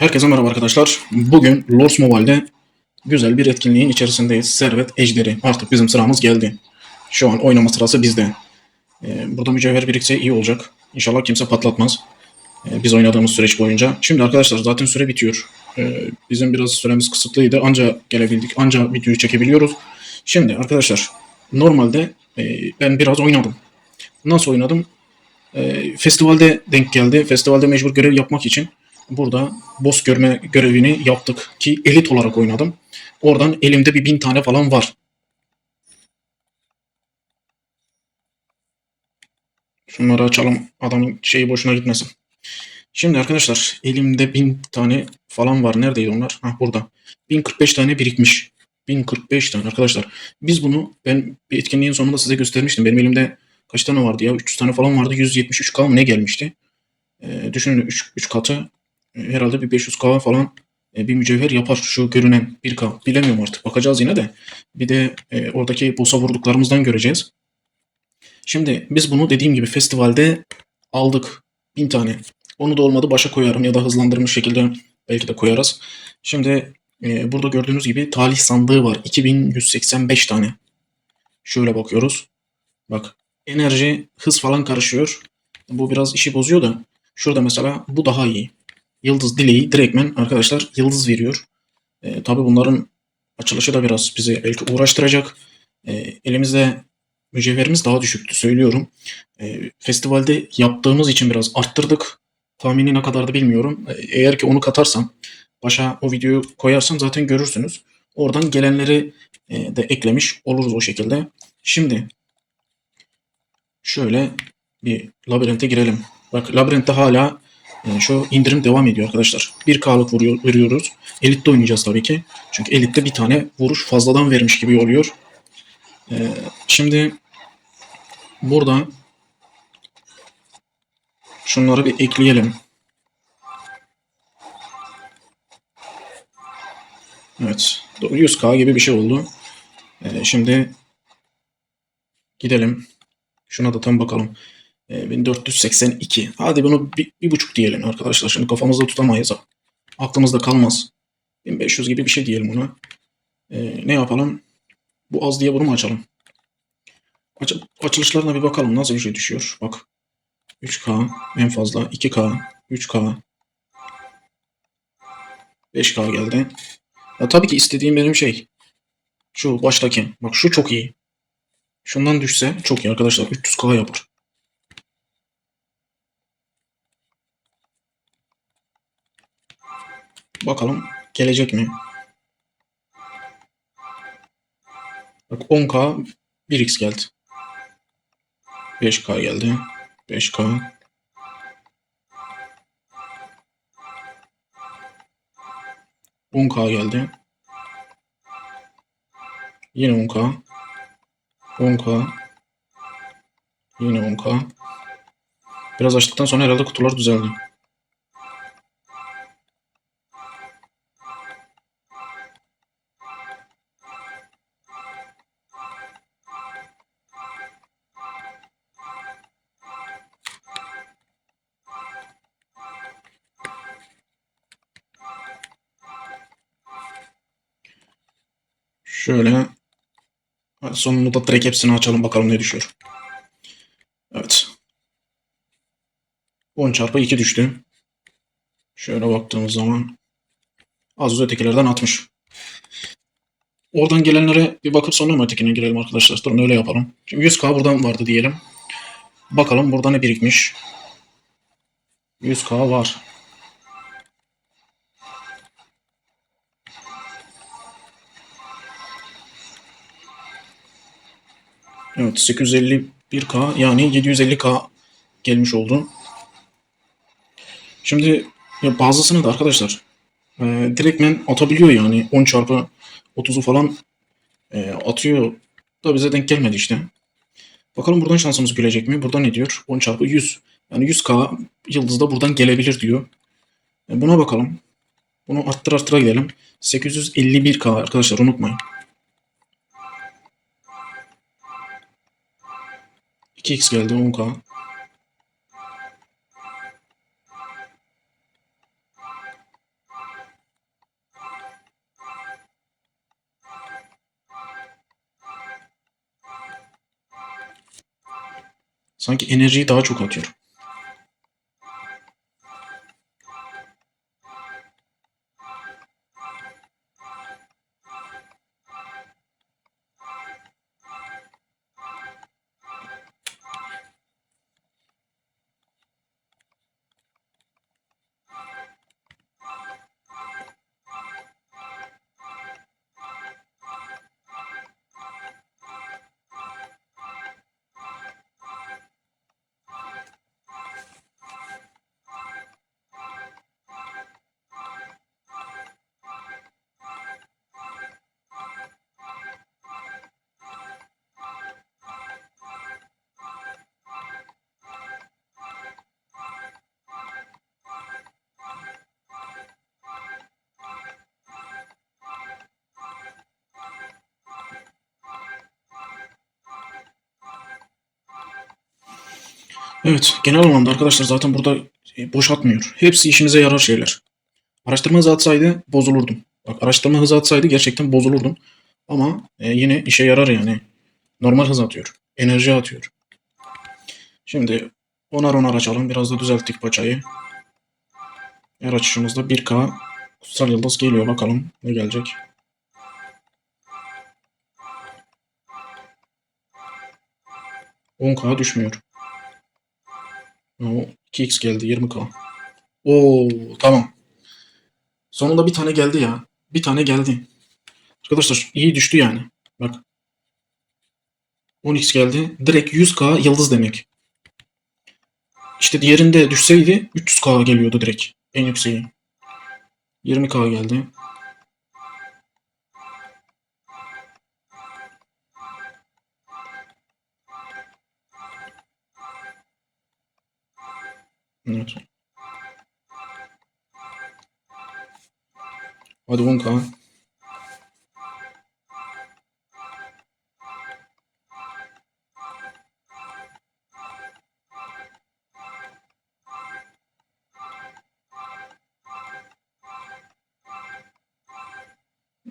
Herkese merhaba arkadaşlar. Bugün Lords Mobile'de güzel bir etkinliğin içerisindeyiz. Servet Ejderi. Artık bizim sıramız geldi. Şu an oynama sırası bizde. Burada mücevher birikse iyi olacak. İnşallah kimse patlatmaz. Biz oynadığımız süreç boyunca. Şimdi arkadaşlar zaten süre bitiyor. Bizim biraz süremiz kısıtlıydı. Anca gelebildik. Anca videoyu çekebiliyoruz. Şimdi arkadaşlar normalde ben biraz oynadım. Nasıl oynadım? Festivalde denk geldi. Festivalde mecbur görev yapmak için burada boss görme görevini yaptık ki elit olarak oynadım. Oradan elimde bir 1000 tane falan var. Şunları açalım. Adamın şeyi boşuna gitmesin. Şimdi arkadaşlar elimde 1000 tane falan var. Neredeydi onlar? Ha burada. 1045 tane birikmiş. 1045 tane arkadaşlar. Biz bunu ben bir etkinliğin sonunda size göstermiştim. Benim elimde kaç tane vardı ya? 300 tane falan vardı. 173k mı ne gelmişti? Düşünün 3 katı herhalde bir 500k falan bir mücevher yapar şu görünen 1k. Bilemiyorum artık. Bakacağız yine de. Bir de oradaki boss'a vurduklarımızdan göreceğiz. Şimdi biz bunu dediğim gibi festivalde aldık. 1000 tane. Onu da olmadı başa koyarım ya da hızlandırmış şekilde belki de koyarız. Şimdi burada gördüğünüz gibi talih sandığı var. 2185 tane. Şöyle bakıyoruz. Bak enerji, hız falan karışıyor. Bu biraz işi bozuyor da. Şurada mesela bu daha iyi. Yıldız dileği direktmen arkadaşlar yıldız veriyor. Tabii bunların açılışı da biraz bizi belki uğraştıracak. Elimizde mücevherimiz daha düşüktü söylüyorum. Festivalde yaptığımız için biraz arttırdık. Tahmini ne kadar da bilmiyorum. Eğer ki onu katarsam başa o videoyu koyarsam zaten görürsünüz. Oradan gelenleri de eklemiş oluruz o şekilde. Şimdi şöyle bir labirente girelim. Bak labirentte hala şu indirim devam ediyor arkadaşlar. 1K'lık veriyoruz. Elit'te oynayacağız tabii ki. Çünkü Elit'te bir tane vuruş fazladan vermiş gibi oluyor. Şimdi burada şunları bir ekleyelim. Evet. 100K gibi bir şey oldu. Şimdi gidelim. Şuna da tam bakalım. 1482. Hadi bunu bir buçuk diyelim arkadaşlar. Şimdi kafamızda tutamayız. Aklımızda kalmaz. 1500 gibi bir şey diyelim ona. Ne yapalım? Bu az diye bunu mu açalım? Açılışlarına bir bakalım nasıl bir şey düşüyor. Bak 3K en fazla 2K 3K 5K geldi. Ya tabii ki istediğim benim şey şu baştaki. Bak şu çok iyi. Şundan düşse çok iyi arkadaşlar. 300K yapar. Bakalım gelecek mi? Bak 10K 1x geldi. 5K geldi. 5K 10K geldi. Yine 10K 10K yine 10K. Biraz açtıktan sonra herhalde kutular düzeldi. Şöyle sonunu da direkt hepsini açalım bakalım ne düşüyor. Evet. 10 çarpı 2 düştü. Şöyle baktığımız zaman az ötekilerden 60. Oradan gelenlere bir bakıp sonra mı ötekine girelim arkadaşlar? Durun öyle yapalım. Şimdi 100K buradan vardı diyelim. Bakalım burada ne birikmiş. 100K var. Evet 851K yani 750K gelmiş oldu. Şimdi ya bazısını da arkadaşlar direktmen atabiliyor yani 10 çarpı 30'u falan atıyor da bize denk gelmedi işte. Bakalım buradan şansımız gülecek mi? Burada ne diyor? 10 çarpı 100. Yani 100K yıldız da buradan gelebilir diyor. Buna bakalım. Bunu arttıra gidelim. 851K arkadaşlar unutmayın. 2x geldi 10K. Sanki enerjiyi daha çok atıyor. Evet, genel anlamda arkadaşlar zaten burada boş atmıyor. Hepsi işimize yarar şeyler. Araştırma hızı atsaydı bozulurdum. Bak araştırma hızı atsaydı gerçekten bozulurdum. Ama yine işe yarar yani. Normal hız atıyor. Enerji atıyor. Şimdi onar açalım. Biraz da düzelttik paçayı. Her açışımızda 1K kutsal yıldız geliyor. Bakalım ne gelecek. %10K düşmüyor. O 2x geldi 20K. Oo tamam. Sonunda bir tane geldi ya. Bir tane geldi. Arkadaşlar iyi düştü yani. Bak 10x geldi. Direkt 100K yıldız demek. İşte diğerinde düşseydi 300K geliyordu direkt. En yükseği. 20K geldi. Evet. Hadi 10K.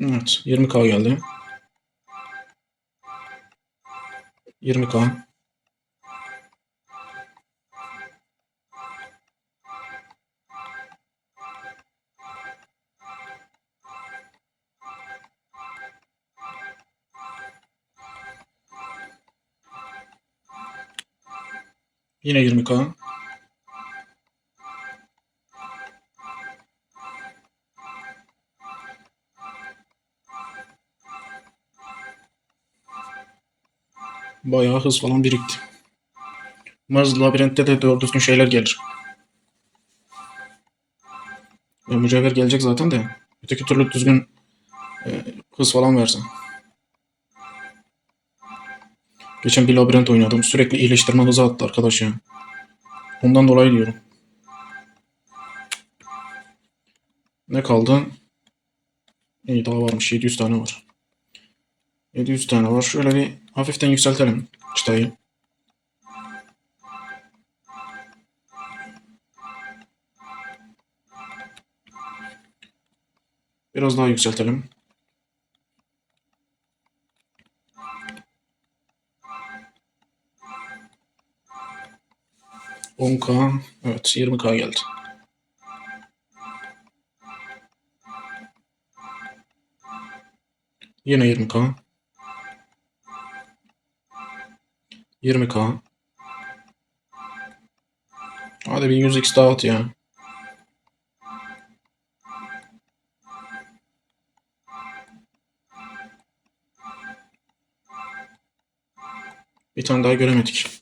Evet. 20K geldi. 20K. Yine 20K. Bayağı hız falan birikti. Umarız labirentte de doğru düzgün şeyler gelir. Mücevher gelecek zaten de. Öteki türlü düzgün hız falan versen. Geçen bir labirent oynadım. Sürekli iyileştirme hızı attı arkadaş ya. Ondan dolayı diyorum. Ne kaldı? İyi daha varmış. 700 tane var. 700 tane var. Şöyle bir hafiften yükseltelim çıtayı. Biraz daha yükseltelim. %10K. Evet 20K geldi. Yine 20K. 20K. Hadi bir 100x daha at ya. Bir tane daha göremedik.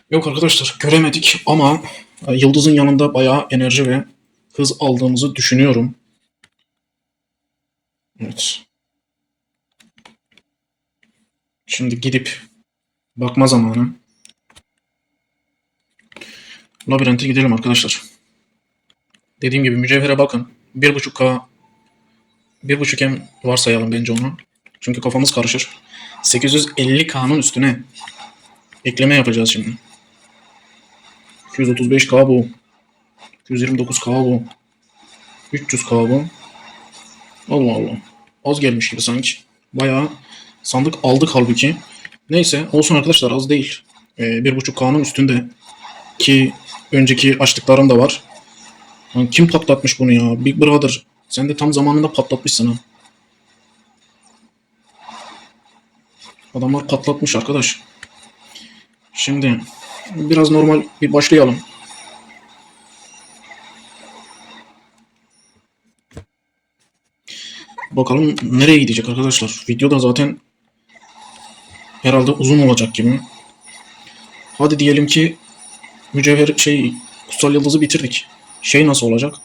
Yok arkadaşlar göremedik ama Yıldız'ın yanında bayağı enerji ve hız aldığımızı düşünüyorum. Evet. Şimdi gidip bakma zamanı. Labirente gidelim arkadaşlar. Dediğim gibi mücevhere bakın. 1.5K 1.5M varsayalım bence onu. Çünkü kafamız karışır. 850K'nın üstüne ekleme yapacağız şimdi. 235K bu. 229K bu. 300K bu. Allah Allah. Az gelmiş gibi sanki. Bayağı sandık aldık halbuki. Neyse olsun arkadaşlar az değil. 1.5K'nın üstünde. Ki önceki açtıklarım da var. Lan kim patlatmış bunu ya? Big Brother. Sen de tam zamanında patlatmışsın ha. Adamlar patlatmış arkadaş. Şimdi biraz normal bir başlayalım. Bakalım nereye gidecek arkadaşlar. Video da zaten herhalde uzun olacak gibi. Hadi diyelim ki mücevher kutsal yıldızı bitirdik. Şey nasıl olacak?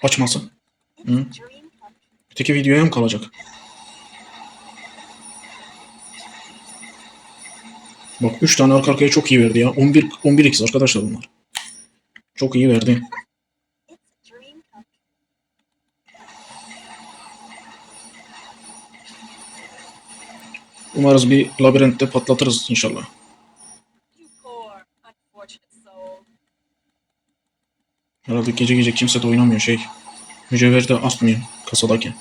Açması. Hı? Öteki videoya mı kalacak? Bak 3 tane arka arkaya çok iyi verdi ya. 11x arkadaşlar bunlar. Çok iyi verdi. Umarız bir labirentte patlatırız inşallah. Herhalde gece gece kimse de oynamıyor Mücevher de atmıyor kasadaki.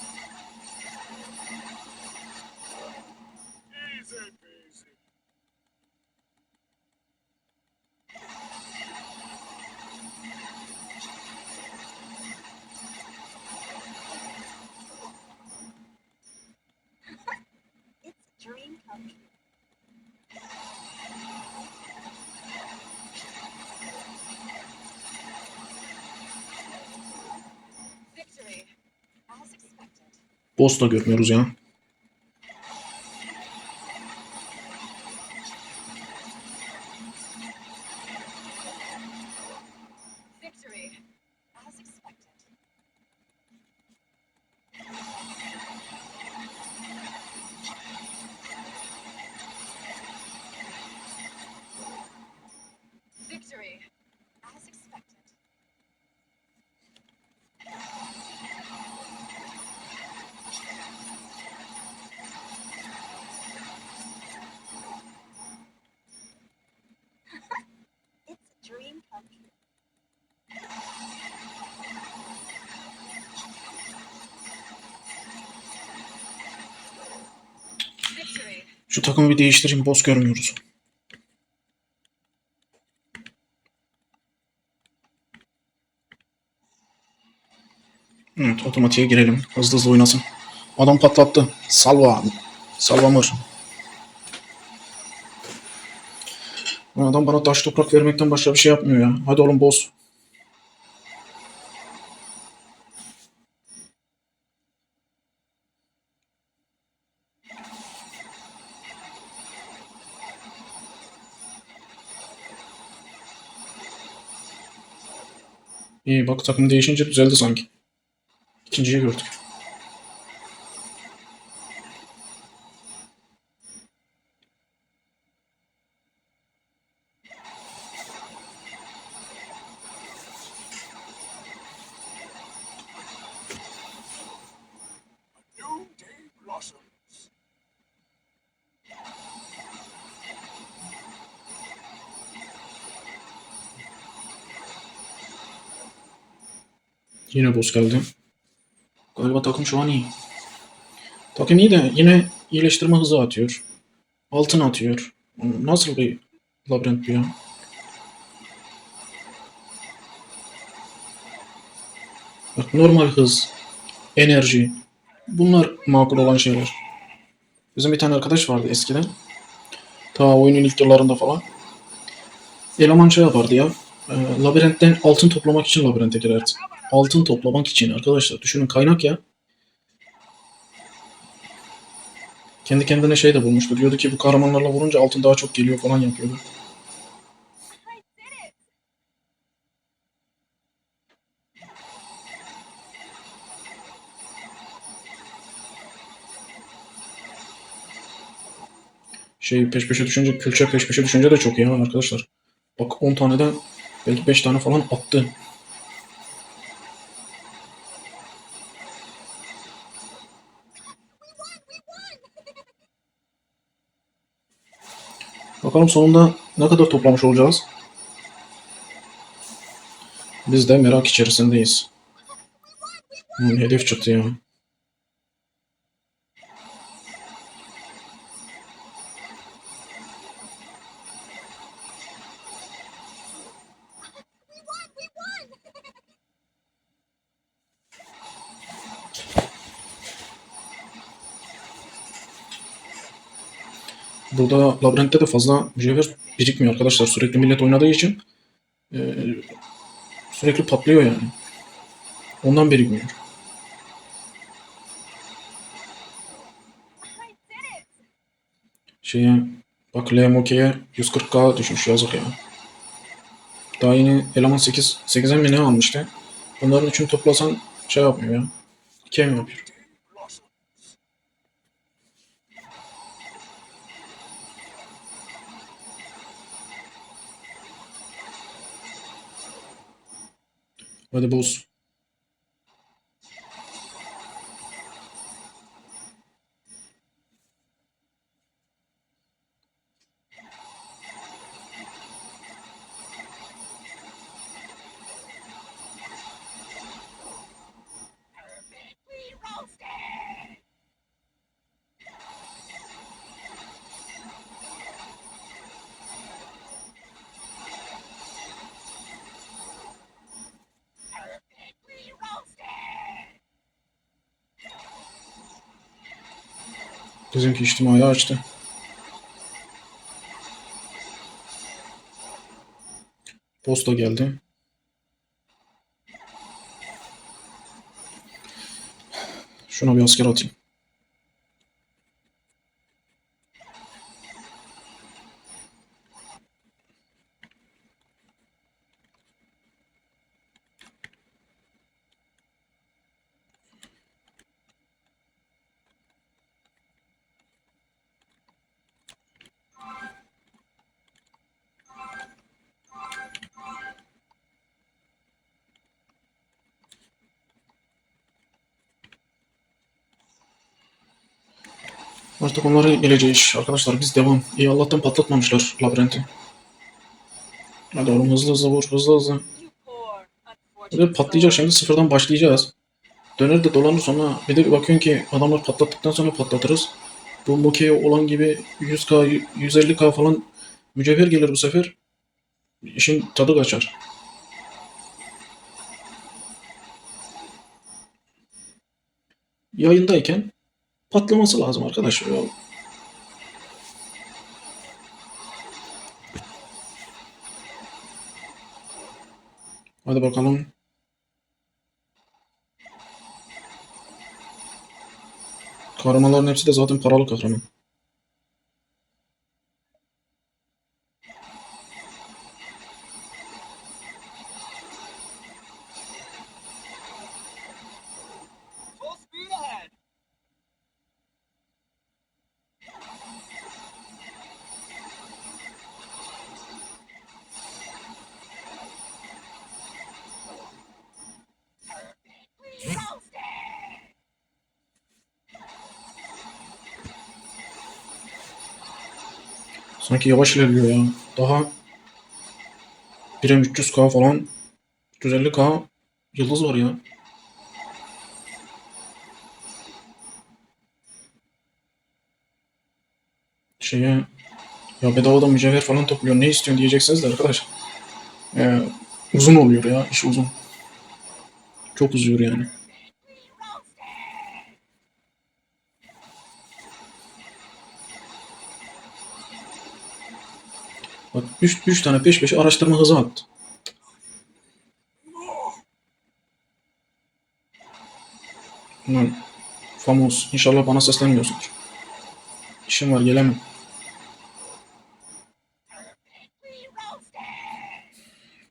Boss da görmüyoruz ya. Şu takımı bir değiştireyim. Boss görmüyoruz. Evet, otomatiğe girelim. Hızlı hızlı oynasın. Adam patlattı. Salva. Salvamır. Adam bana taş toprak vermekten başka bir şey yapmıyor ya. Hadi oğlum boss. İyi bak takım değişince düzeldi sanki. İkinciyi gördük. Yine boss geldi. Galiba takım şu an iyi. Takım iyi de yine iyileştirme hızı atıyor. Altın atıyor. Nasıl bir labirent bu ya? Bak normal hız, enerji. Bunlar makul olan şeyler. Bizim bir tane arkadaş vardı eskiden. Ta oyunun ilk yıllarında falan. Eleman şey yapardı ya. Labirentten altın toplamak için labirente girerdi. Altın toplamak için arkadaşlar. Düşünün kaynak ya. Kendi kendine şey de bulmuştu. Diyordu ki bu kahramanlarla vurunca altın daha çok geliyor falan yapıyordu. Peş peşe düşünce, külçe peş peşe düşünce de çok iyi arkadaşlar. Bak 10 taneden belki 5 tane falan attı. Bakalım sonunda ne kadar toplamış olacağız. Biz de merak içerisindeyiz. Hedef çıktı ya. Burada labirentte de fazla mücevher birikmiyor arkadaşlar. Sürekli millet oynadığı için e, sürekli patlıyor yani. Ondan birikmiyor. Şeye bak, LMOK'ye 140k düşmüş, yazık ya. Daha yeni eleman 8'e mi ne almıştı? Bunların üçünü toplasan şey yapmıyor ya. 2'ye mi yapıyor? Hadi boz. Bizimki içtimai açtı. Posta geldi. Şuna bir asker atayım. Artık onları geleceğiz. Arkadaşlar biz devam. İyi Allah'tan patlatmamışlar labirenti. Hadi oğlum, hızlı hızlı vur, hızlı hızlı. Böyle patlayacak, şimdi sıfırdan başlayacağız. Döner de dolanır, sonra bir de bir bakıyorsun ki adamlar patlattıktan sonra patlatırız. Bu Moke'ye olan gibi 100k, 150k falan mücevher gelir bu sefer. İşin tadı kaçar. Yayındayken patlaması lazım arkadaş. Ya. Hadi bakalım. Kahramanların hepsi de zaten paralı kahraman. Sanki yavaş ilerliyor ya. Daha 1'e 300k falan, 350k yıldız var ya. Şeye, ya bedavadan mücevher falan topluyor, ne istiyorsun diyeceksiniz de arkadaş. Ee, uzun oluyor ya, iş uzun. Çok uzuyor yani. Bak, 3 tane peş peşe araştırma hızı attı. Lan Famos, inşallah bana seslenmiyorsundur. İşim var, gelemem.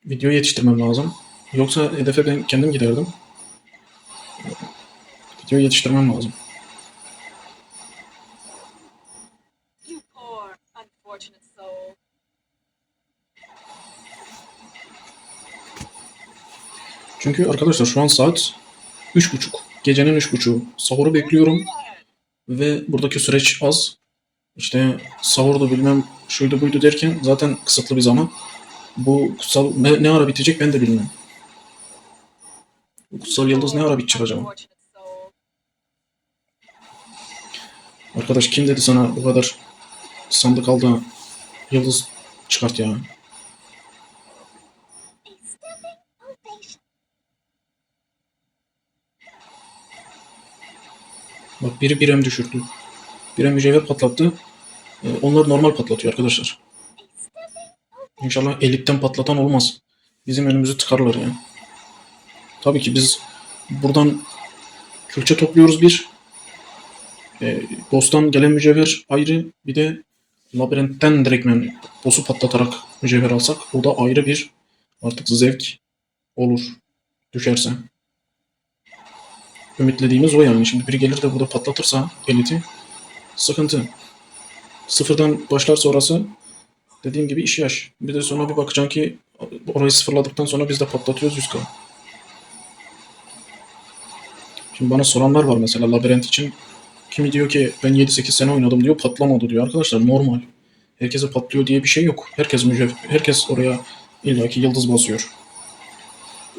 Videoyu yetiştirmem lazım. Yoksa hedefe ben kendim giderdim. Videoyu yetiştirmem lazım. Çünkü arkadaşlar şu an saat 3.30. Gecenin 3.30'u. Sahuru bekliyorum ve buradaki süreç az. İşte sahurdu bilmem şuydu buydu derken zaten kısıtlı bir zaman. Bu kutsal ne ara bitecek ben de bilmem. Bu kutsal yıldız ne ara bitecek acaba? Arkadaş, kim dedi sana bu kadar sandık al da yıldız çıkart ya? Bak, biri birem düşürdü. Birem mücevher patlattı. Onlar normal patlatıyor arkadaşlar. İnşallah elitten patlatan olmaz. Bizim önümüzü tıkarlar yani. Tabii ki biz buradan külçe topluyoruz bir. Boss'tan gelen mücevher ayrı. Bir de labirentten direktmen boss'u patlatarak mücevher alsak o da ayrı bir artık zevk olur. Düşerse. Ümitlediğimiz o yani. Şimdi biri gelir de burada patlatırsa eliti sıkıntı. Sıfırdan başlarsa orası dediğim gibi iş yaş. Bir de sonra bir bakacaksın ki orayı sıfırladıktan sonra biz de patlatıyoruz 100k. Şimdi bana soranlar var mesela labirent için. Kimi diyor ki ben 7-8 sene oynadım diyor patlamadı diyor. Arkadaşlar normal. Herkese patlıyor diye bir şey yok. Herkes oraya illaki yıldız basıyor.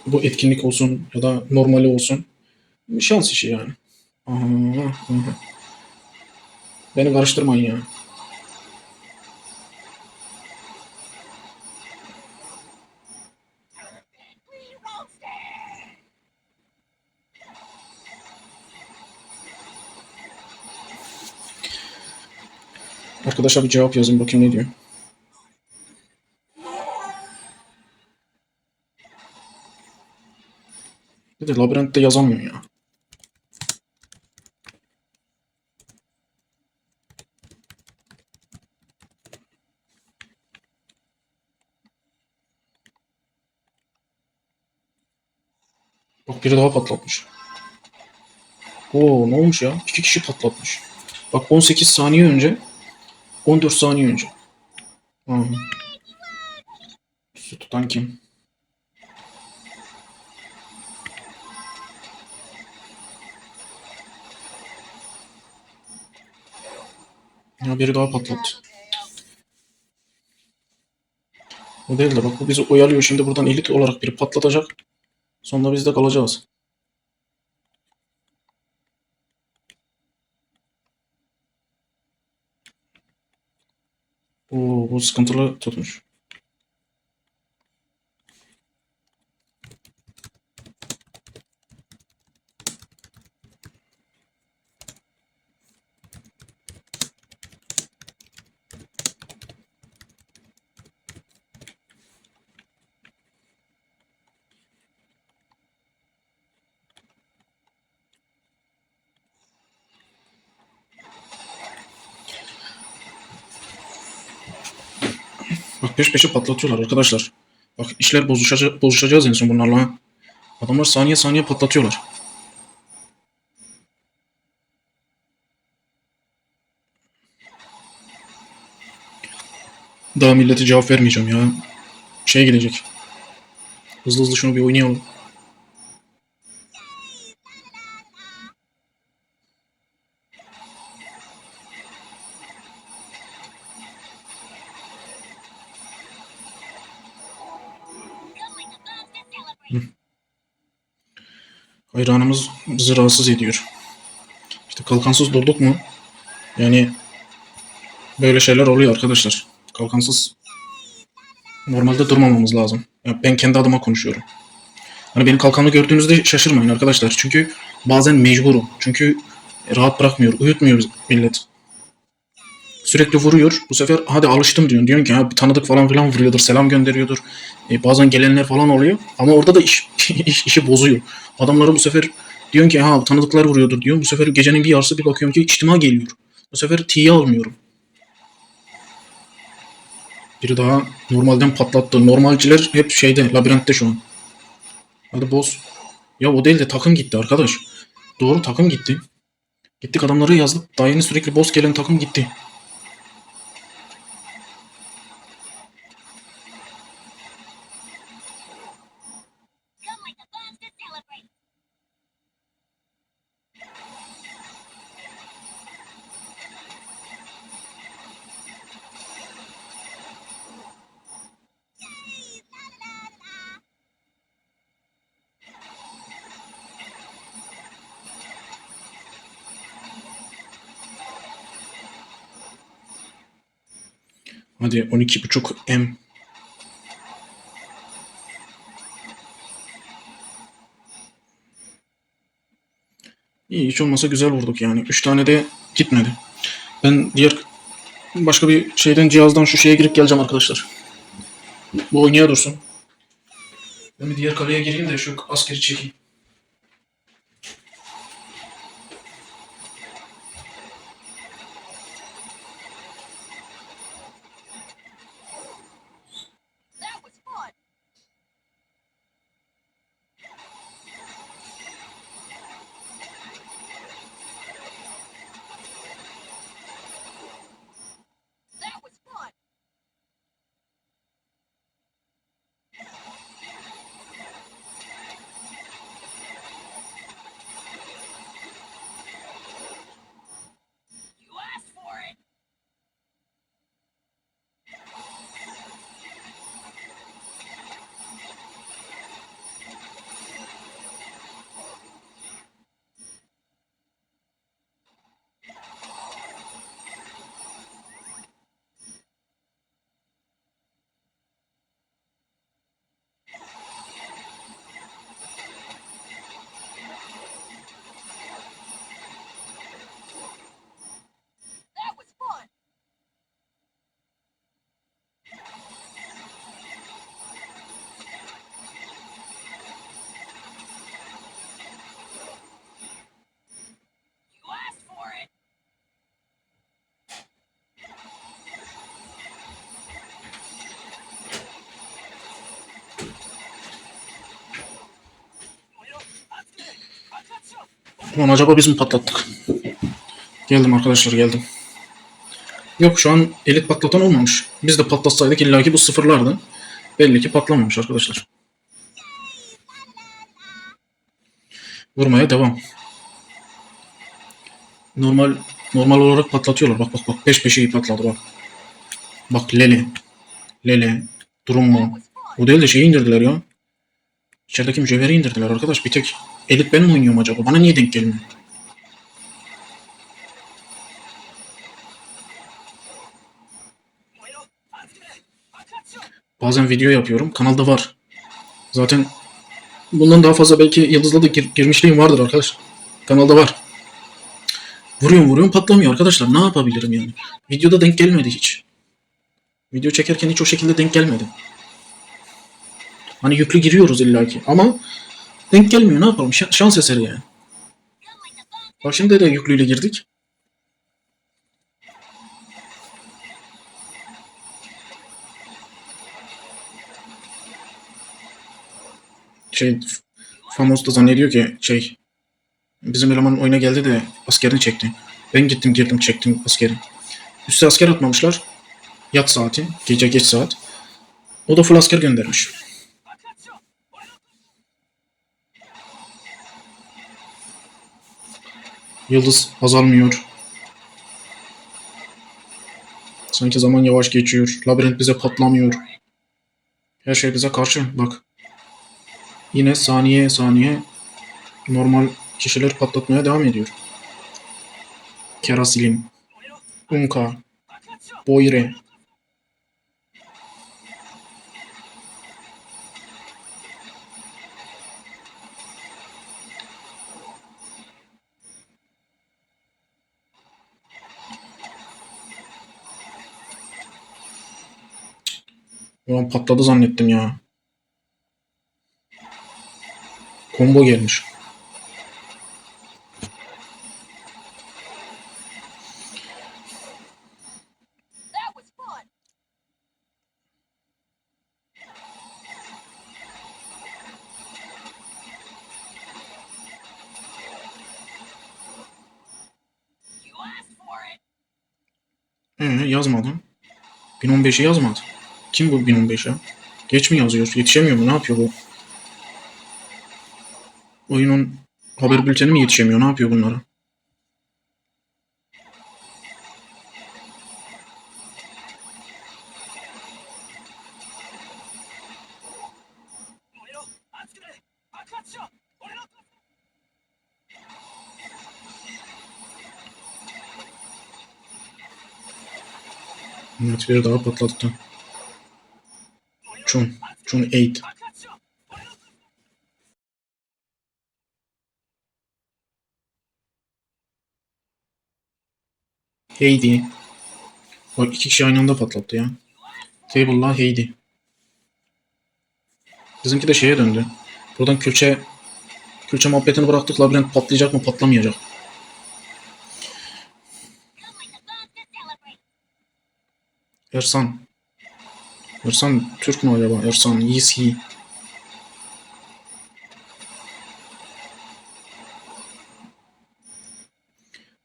Bu etkinlik olsun ya da normali olsun. Şans işi yani. Aha, aha. Beni karıştırmayın ya. Arkadaşlar bir cevap yazın bakayım ne diyor. Bir de labirentte yazamıyor ya. Bak biri daha patlatmış. Oo ne olmuş ya? 2 kişi patlatmış. Bak 18 saniye önce, 14 saniye önce. Aha. Su tutan kim? Ya biri daha patlattı. O değil de bak bu bizi oyalıyor. Şimdi buradan elit olarak biri patlatacak. Sonra biz de kalacağız. Oo bu sıkıntılı tutmuş. Bak peş peşe patlatıyorlar arkadaşlar. Bak işler bozuşacağız en son bunlarla. Ha. Adamlar saniye saniye patlatıyorlar. Daha millete cevap vermeyeceğim ya. Şey gidecek. Hızlı hızlı şunu bir oynayalım. Hayranımız bizi rahatsız ediyor. İşte kalkansız durduk mu? Yani böyle şeyler oluyor arkadaşlar. Kalkansız normalde durmamamız lazım. Ya ben kendi adıma konuşuyorum. Hani benim kalkanı gördüğünüzde şaşırmayın arkadaşlar. Çünkü bazen mecburum. Çünkü rahat bırakmıyor, uyutmuyor millet. Sürekli vuruyor. Bu sefer hadi alıştım diyorsun. Diyorsun ki ha bir tanıdık falan filan vuruyordur, selam gönderiyordur. Bazen gelenler falan oluyor. Ama orada da işi bozuyor. Adamlara bu sefer diyorsun ki ha tanıdıklar vuruyordur diyor. Bu sefer gecenin bir yarısı bir bakıyorum ki içtima geliyor. Bu sefer T'ye almıyorum. Biri daha normalden patlattı. Normalciler hep şeyde, labirentte şu an. Hadi boss. Ya o değil de takım gitti arkadaş. Doğru takım gitti. Gittik adamları yazdık. Daha yeni sürekli boss gelen takım gitti. Hadi 12.5 M. İyi hiç olmasa güzel vurduk yani. 3 tane de gitmedi. Ben diğer Başka bir şeyden cihazdan şu şeye girip geleceğim arkadaşlar. Bu oynaya dursun. Ben bir diğer kaleye gireyim de şu askeri çekeyim. Ulan acaba biz mi patlattık? Geldim arkadaşlar, geldim. Yok, şu an elit patlatan olmamış. Biz de patlatsaydık illaki bu sıfırlardı. Belli ki patlamamış arkadaşlar. Vurmaya devam. Normal normal olarak patlatıyorlar. Bak bak bak. Peş peşe iyi patladı bak. Bak Lele. Lele. Durum mu? Bu değil de şeyi indirdiler ya. İçerideki mücevheri indirdiler arkadaş. Bir tek elit ben mi oynuyorum acaba? Bana niye denk gelmiyor? Bazen video yapıyorum. Kanalda var. Zaten bundan daha fazla belki yıldızla da girmişliğim vardır arkadaş. Kanalda var. Vuruyorum patlamıyor arkadaşlar. Ne yapabilirim yani? Videoda denk gelmedi hiç. Video çekerken hiç o şekilde denk gelmedi. Hani yüklü giriyoruz illaki ama denk gelmiyor, ne yapalım, şans eseri yani. Bak şimdi de yüklüyle girdik. Şey, Famos da zannediyor ki bizim eleman oyuna geldi de askerini çekti. Ben gittim girdim çektim askeri. Üste asker atmamışlar. Yat saati. Gece geç saat. O da full asker göndermiş. Yıldız azalmıyor. Sanki zaman yavaş geçiyor. Labirent bize patlamıyor. Her şey bize karşı. Bak. Yine saniye saniye normal kişiler patlatmaya devam ediyor. Kerasilim. Unka. Boyre. Ulan patladı zannettim ya. Combo gelmiş. Yazmadı. 1015'i yazmadı. Kim bu 1015 ya? Geç mi yazıyor? Yetişemiyor mu? Ne yapıyor bu? Oyunun haber bülteni mi yetişemiyor? Ne yapıyor bunlara? Evet, bir daha patlattı. Chun. Chun 8. Heidi. Bak iki kişi aynı anda patlattı ya. Table'la Heidi. Bizimki de şeye döndü. Buradan külçe muhabbetini bıraktık. Labirent patlayacak mı patlamayacak. Ersan. Ersan Türk mü acaba? Ersan. Yes he.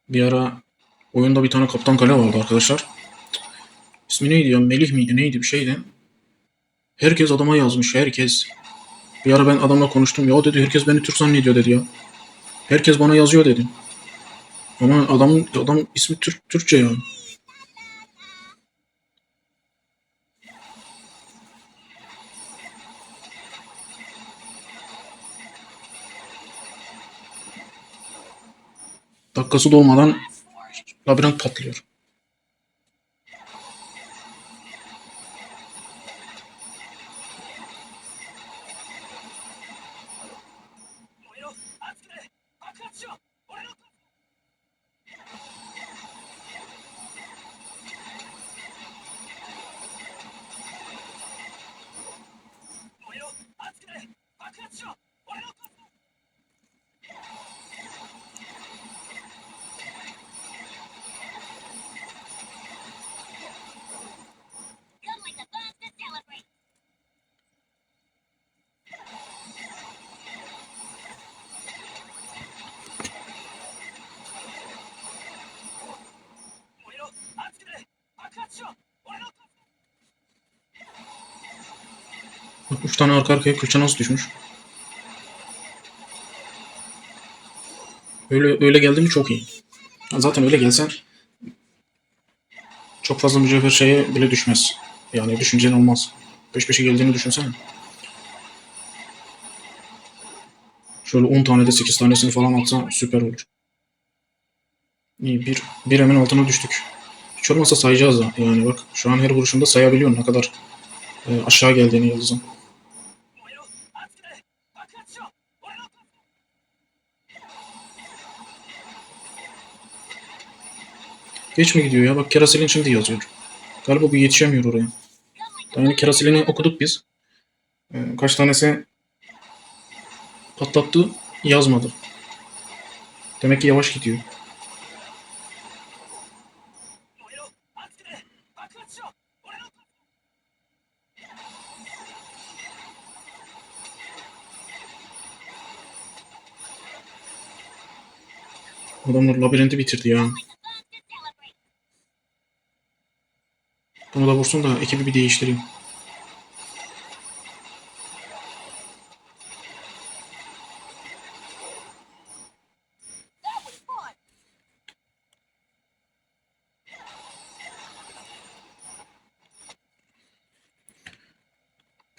Bir ara oyunda bir tane kaptan kale vardı arkadaşlar. İsmi neydi ya? Melih miydi? Neydi? Bir şeydi. Herkes adama yazmış. Herkes. Bir ara ben adamla konuştum. Ya dedi herkes beni Türk zannediyor dedi ya. Herkes bana yazıyor dedi. Ama adam ismi Türkçe yani. Dakikası dolmadan labirent patlıyor. Bak 3 tane arka arkaya külçe nasıl düşmüş. Öyle geldi mi çok iyi. Zaten öyle gelsen çok fazla mücevher şeye bile düşmez. Yani düşüncen olmaz. Peş peşe geldiğini düşünsene. Şöyle 10 tane de 8 tanesini falan atsa süper olur. İyi bir emin altına düştük. Hiç olmazsa sayacağız da. Yani bak şu an her vuruşunda sayabiliyorsun ne kadar aşağı geldiğini yıldızın. Geç mi gidiyor ya? Bak Kerasel'in şimdi yazıyor. Galiba bu yetişemiyor oraya. Yani Kerasel'ini okuduk biz. Kaç tanesi patlattı yazmadı. Demek ki yavaş gidiyor. Adamlar labirenti bitirdi ya. Bunu da vursun da ekibi bir değiştireyim.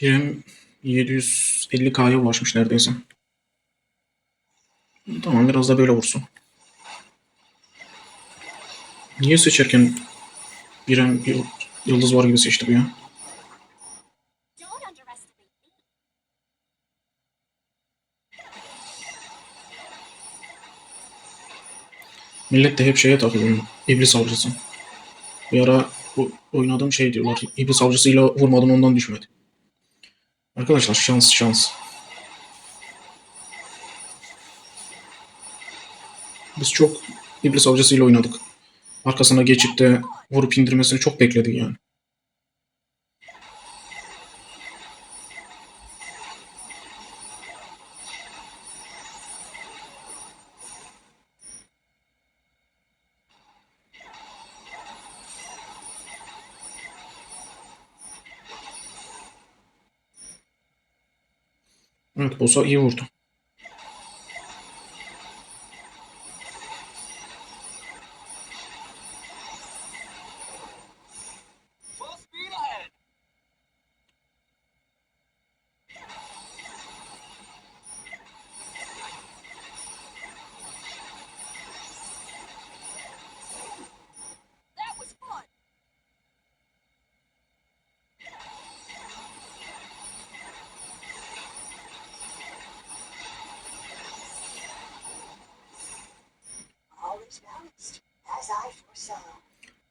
Birim 750K'ya ulaşmış neredeyse. Tamam biraz da böyle vursun. Niye seçerken Birem yıldız var gibi seçti bu ya? Millet de hep şeye takılıyor. İblis avcısı. Bir ara bu oynadığım şey diyorlar. İblis avcısıyla vurmadım ondan düşmedi. Arkadaşlar şans şans. Biz çok iblis avcısıyla oynadık. Arkasına geçip de vurup indirmesini çok bekledik yani. Evet Bosa iyi vurdu.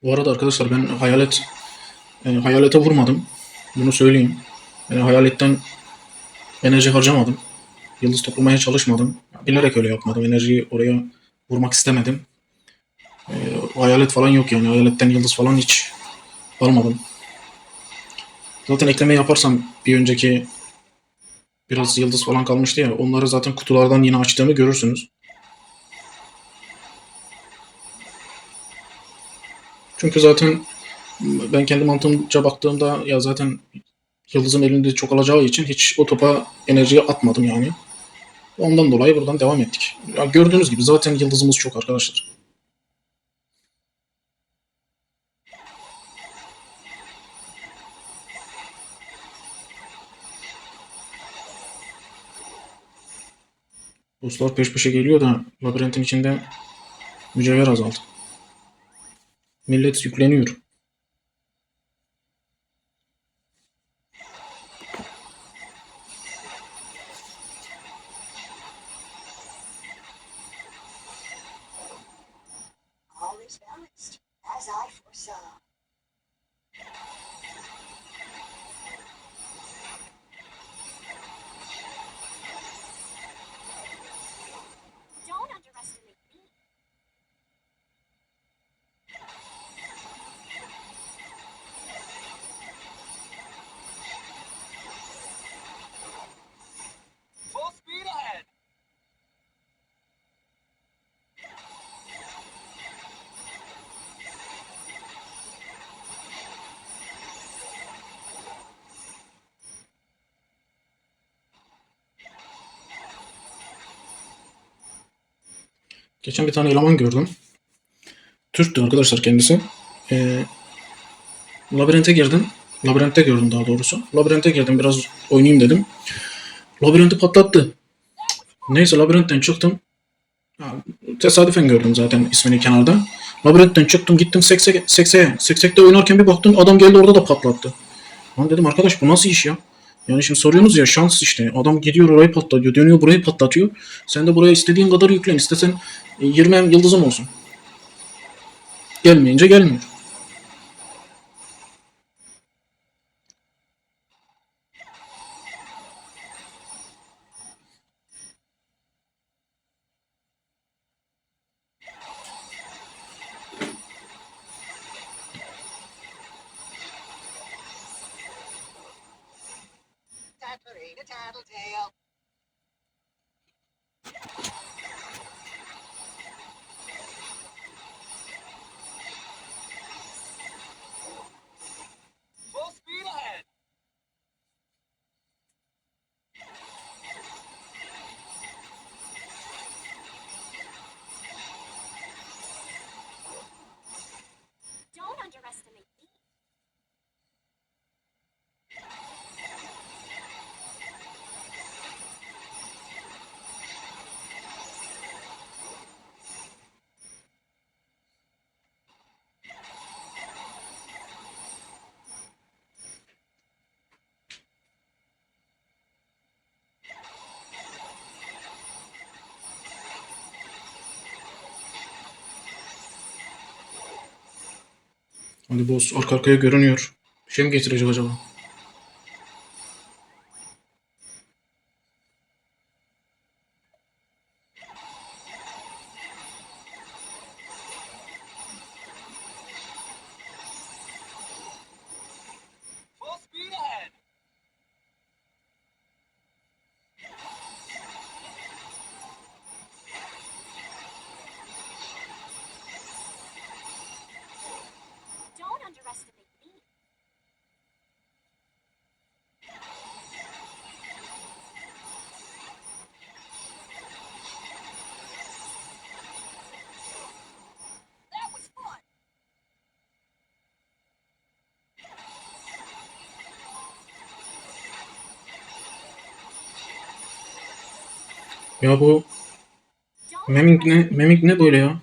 Bu arada arkadaşlar ben hayalete vurmadım. Bunu söyleyeyim. Yani hayaletten enerji harcamadım. Yıldız toplamaya çalışmadım. Bilerek öyle yapmadım. Enerjiyi oraya vurmak istemedim. Hayalet falan yok yani. Hayaletten yıldız falan hiç almadım. Zaten ekleme yaparsam bir önceki biraz yıldız falan kalmıştı ya. Onları zaten kutulardan yine açtığımı görürsünüz. Çünkü zaten ben kendi mantığımca baktığımda ya zaten yıldızın elinde çok alacağı için hiç o topa enerjiyi atmadım yani. Ondan dolayı buradan devam ettik. Ya gördüğünüz gibi zaten yıldızımız çok arkadaşlar. Bosslar peş peşe geliyor da labirentin içinde mücevher azaldı. Millet yükleniyor. All is balanced, as I foresaw. Don't underestimate me. Full speed ahead. Geçen bir tane eleman gördüm. Türktü arkadaşlar kendisi. Ee, labirente girdim. Labirentte gördüm daha doğrusu. Labirente girdim biraz oynayayım dedim. Labirenti patlattı. Neyse labirentten çıktım. Ha, tesadüfen gördüm zaten ismini kenarda. Labirentten çıktım gittim sekseğe. Seksekte oynarken bir baktım adam geldi orada da patlattı. Lan dedim arkadaş bu nasıl iş ya? Yani şimdi soruyorsunuz ya şans işte. Adam gidiyor orayı patlatıyor. Dönüyor burayı patlatıyor. Sen de buraya istediğin kadar yüklen. İstesen 20 yıldızım olsun. Gelmeyince gelmiyor. Tatlerina tattletale. Full speed ahead. Don't underestimate me. Hadi boss arka arkaya görünüyor. Bir şey mi getirecek acaba? Full speed ahead. Don't underestimate me. That was fun. Ya bu Don't Meming ne böyle ya?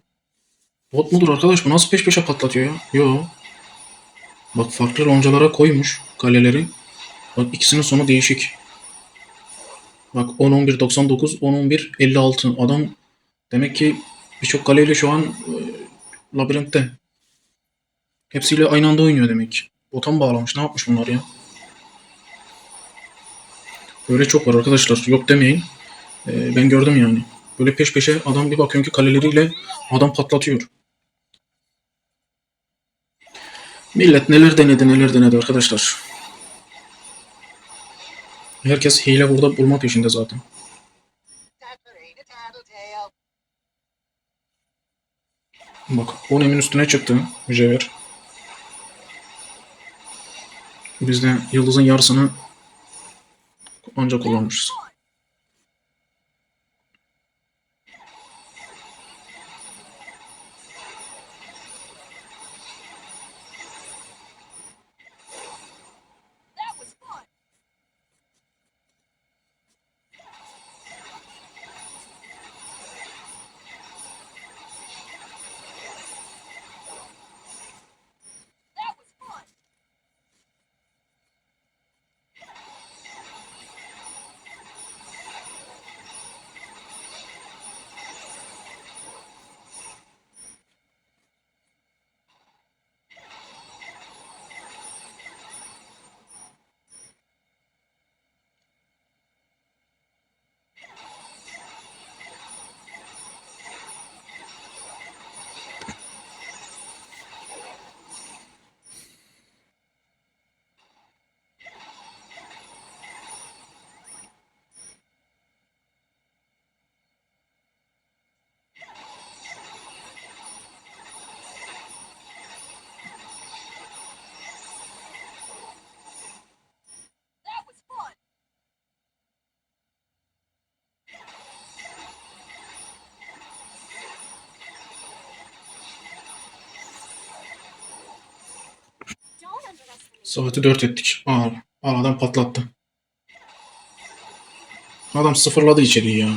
Bot mudur arkadaş bu nasıl peş peşe patlatıyor ya? Yo. Bak farklı loncalara koymuş kaleleri. Bak ikisinin sonu değişik. Bak 10-11-99, 10-11-56. Adam demek ki birçok kaleyle şu an labirentte. Hepsiyle aynı anda oynuyor demek ki. Bota mı bağlamış? Ne yapmış bunlar ya? Böyle çok var arkadaşlar. Yok demeyin. Ben gördüm yani. Böyle peş peşe adam bir bakıyorum ki kaleleriyle adam patlatıyor. Millet neler denedi neler denedi arkadaşlar. Herkes hile burada bulma peşinde zaten. Bak Onem'in üstüne çıktı mücevher. Biz de yıldızın yarısını ancak kullanmışız. That was fun. That was fun. That was fun. Don't underestimate. Saati 4 ettik. Al adam patlattı. Adam sıfırladı içeriği ya.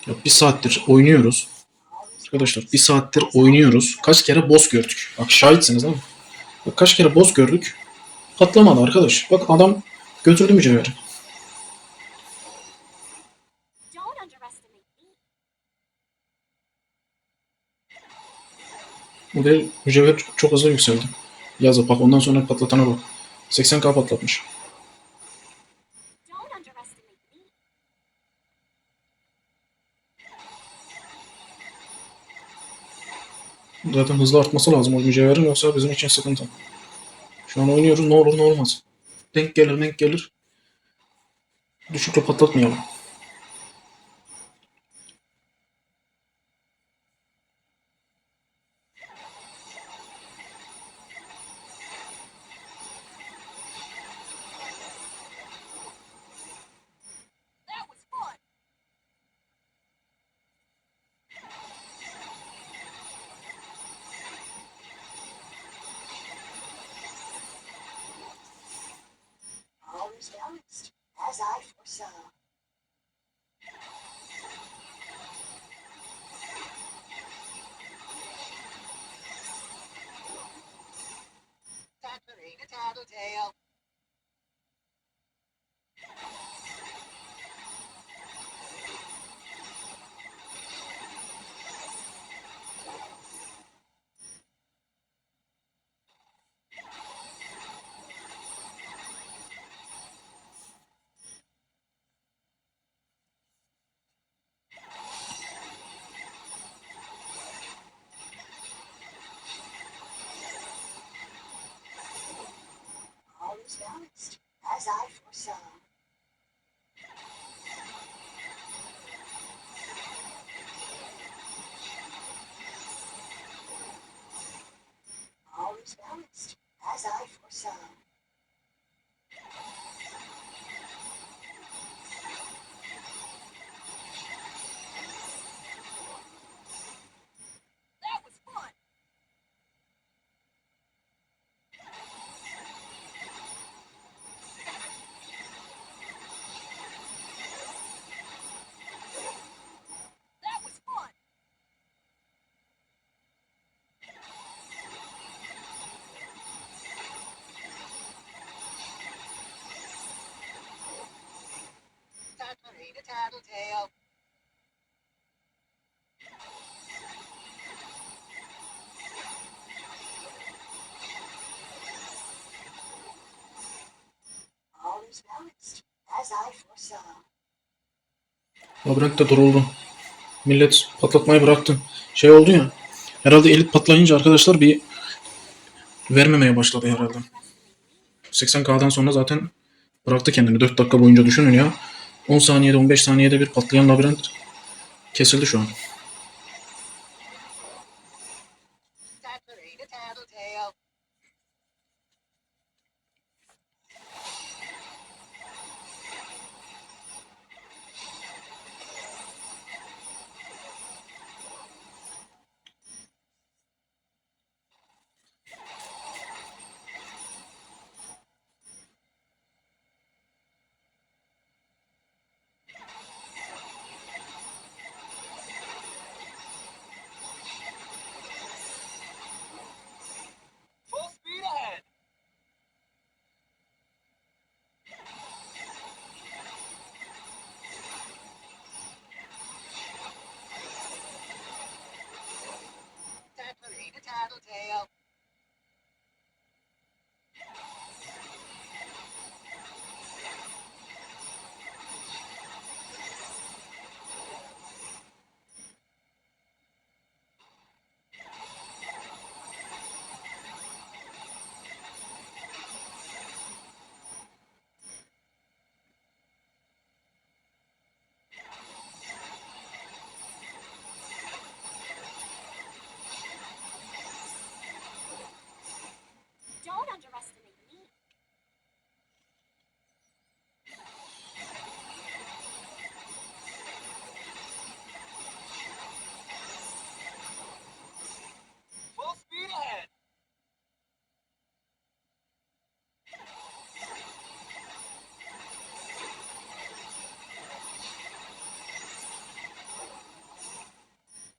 Ya bir saattir oynuyoruz. Arkadaşlar bir saattir oynuyoruz. Kaç kere boss gördük. Bak şahitsiniz değil mi? Bak, kaç kere boss gördük. Patlamadı arkadaş. Bak adam götürdü mücevheri. Don't underestimate me. Bu da mücevher çok hızlı yükseldi. Yazık bak ondan sonra patlatana bak. 80k patlatmış. Don't underestimate me. Zaten hızlı artması lazım o mücevherin yoksa bizim için sıkıntı. Şu an oynuyoruz ne olur ne olmaz. Denk gelir denk gelir. Düşükle patlatmayalım. That was fun. All is balanced, as I foresaw. Tatlerina tattletale. All is balanced, as I foresaw. All is balanced, as I foresaw. That was fun. That was fun. Tatlerina tattletale. Labirent de duruldu. Millet patlatmayı bıraktı. Şey oldu ya. Herhalde elit patlayınca arkadaşlar bir vermemeye başladı herhalde. 80K'dan sonra zaten bıraktı kendini. 4 dakika boyunca düşünün ya. 10 saniyede 15 saniyede bir patlayan labirent kesildi şu an. Tatlerina Tattletale. Full speed ahead. Tatlerina Tattletale. Don't underestimate me. Full speed ahead.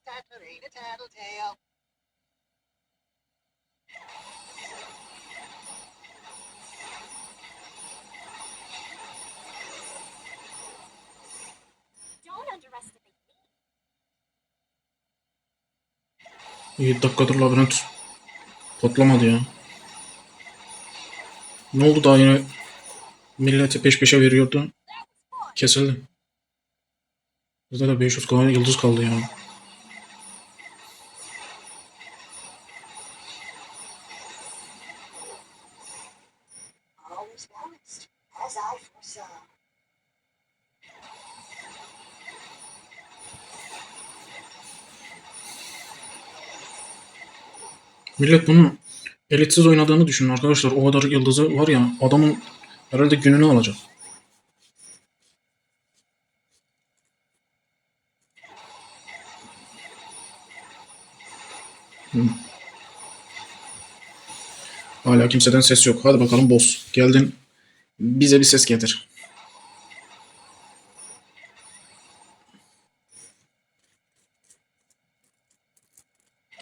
Tatlerina Tattletale. Don't underestimate me. 7 dakikadır labirent patlamadı ya. Ne oldu daha yine millete peş peşe veriyordu. Kesildi. Bizde de 500K yıldız kaldı ya. All is balanced, as I foresaw. Millet bunun elitsiz oynadığını düşünün arkadaşlar. O kadar yıldızı var ya, adamın herhalde gününü alacak. Hala kimseden ses yok. Hadi bakalım boss. Geldin. Bize bir ses getir.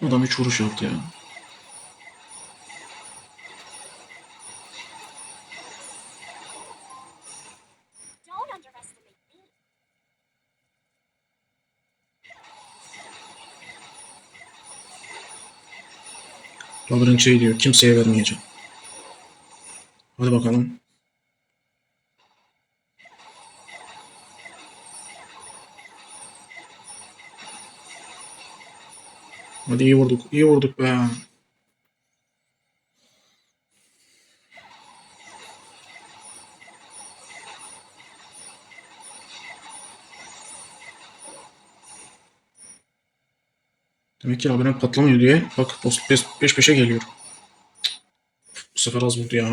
Adam 3 vuruş yaptı ya. Don't underestimate me. Labirent şey diyor. Kimseye vermeyeceğim. Hadi bakalım. Hadi iyi vurduk. İyi vurduk be. Demek ki labirent patlamıyor diye. Bak boss peş peşe geliyor. Bu sefer az vurdu ya.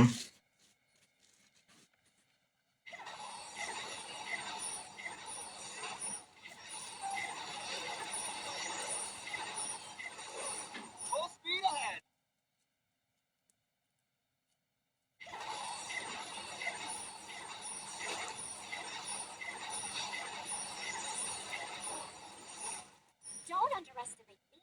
Full speed ahead. Don't underestimate me.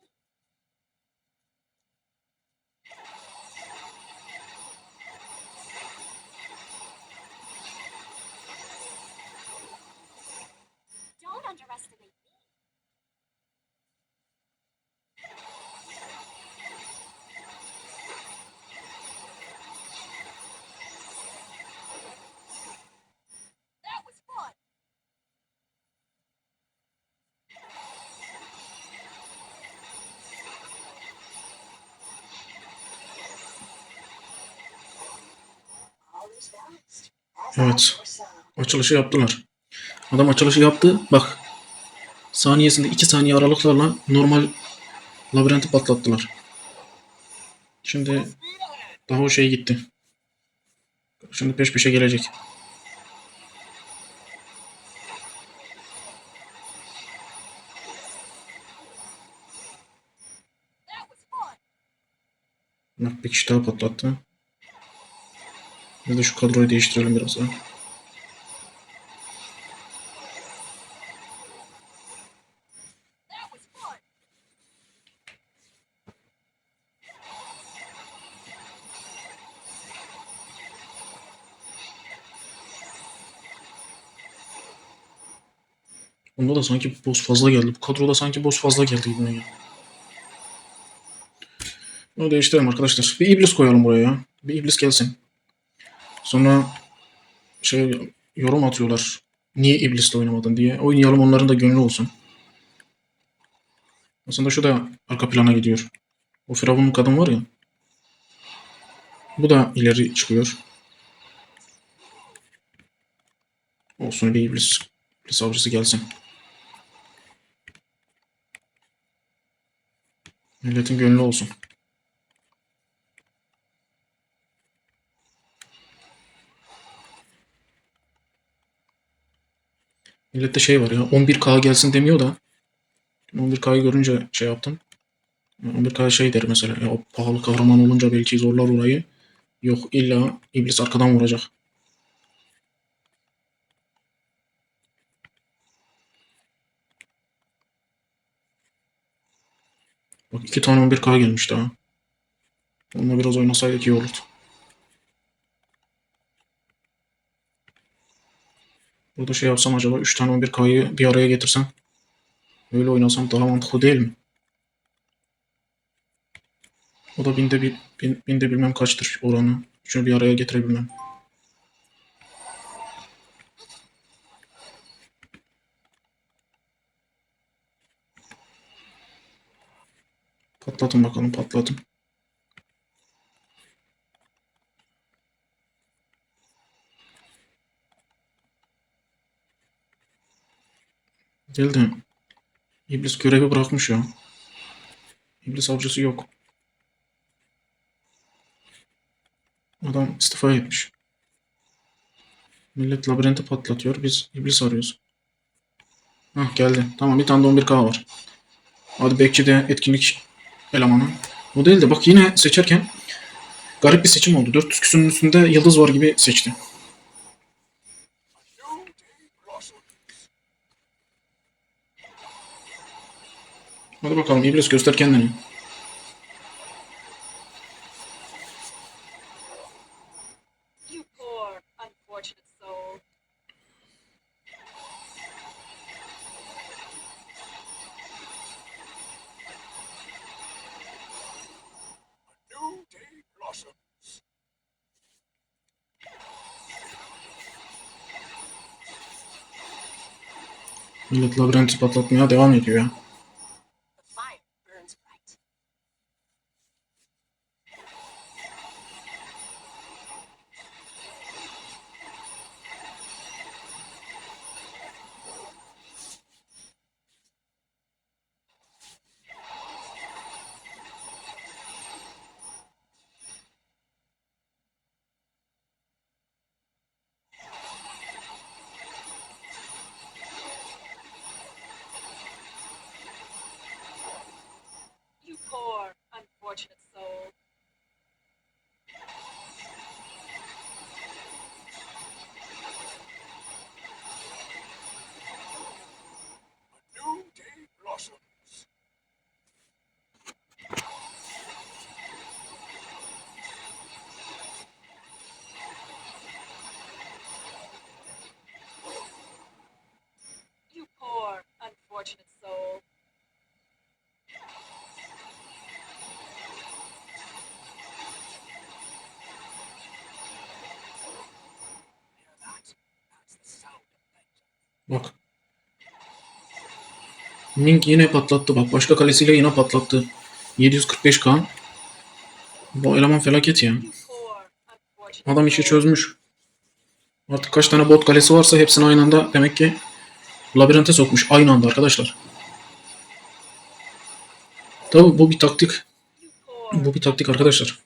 was balanced, as I Evet. foresaw. Açılışı yaptılar. Adam açılışı yaptı. Bak. Saniyesinde 2 saniye aralıklarla normal labirenti patlattılar. Şimdi Full speed ahead. daha o şey gitti. Şimdi peş peşe gelecek. That was fun. Bak bir kişi daha patlattı. Biz de şu kadroyu değiştirelim biraz daha. That was fun. Bunda da sanki boss fazla geldi. Bu kadroda sanki boss fazla geldi gibi ya. Bunu değiştirelim arkadaşlar. Bir iblis koyalım buraya ya. Bir iblis gelsin. Sonra şey yorum atıyorlar. Niye iblisle oynamadın diye. Oynayalım, onların da gönlü olsun. Aslında şu da arka plana gidiyor. O Firavun'un kadın var ya. Bu da ileri çıkıyor. Olsun, bir iblis avcısı gelsin. Milletin gönlü olsun. Millette şey var ya, 11K gelsin demiyor da 11K'yı görünce şey yaptım. 11K şey der mesela ya, o pahalı kahraman olunca belki zorlar orayı. Yok, illa iblis arkadan vuracak. Bak 2 tane 11K gelmiş daha. Onunla biraz oynasaydık iyi olurdu. Burada şey yapsam acaba 3 tane 11K'yı bir araya getirsem. Öyle oynasam daha mantıklı değil mi? O da binde bilmem kaçtır oranı. Şunu bir araya getirebilmem. Patlatın bakalım, patlatın. Geldi. İblis görevi bırakmış ya. İblis avcısı yok. Adam istifa etmiş. Millet labirenti patlatıyor. Biz iblis arıyoruz. Hah, geldi. Tamam, bir tane de 11K var. Hadi bekçi de etkinlik elemanı. O değil de bak, yine seçerken garip bir seçim oldu. 400 küsünün üstünde yıldız var gibi seçti. Hadi bakalım iblis, göster kendini. You poor, unfortunate soul. New day blossoms. Millet labirenti patlatmaya devam ediyor ya. The fire burns bright. You poor, unfortunate soul. New day blossoms. You poor, unfortunate soul. Hear that? That's the sound of vengeance. Bak. Ming yine patlattı bak. Başka kalesiyle yine patlattı. 745K. Bu eleman felaket ya. You poor, unfortunate Adam işi soul. çözmüş. Artık kaç tane bot kalesi varsa hepsini aynı anda demek ki labirente sokmuş. Aynı anda arkadaşlar. Tabi bu bir taktik. You poor, Bu bir taktik arkadaşlar. soul.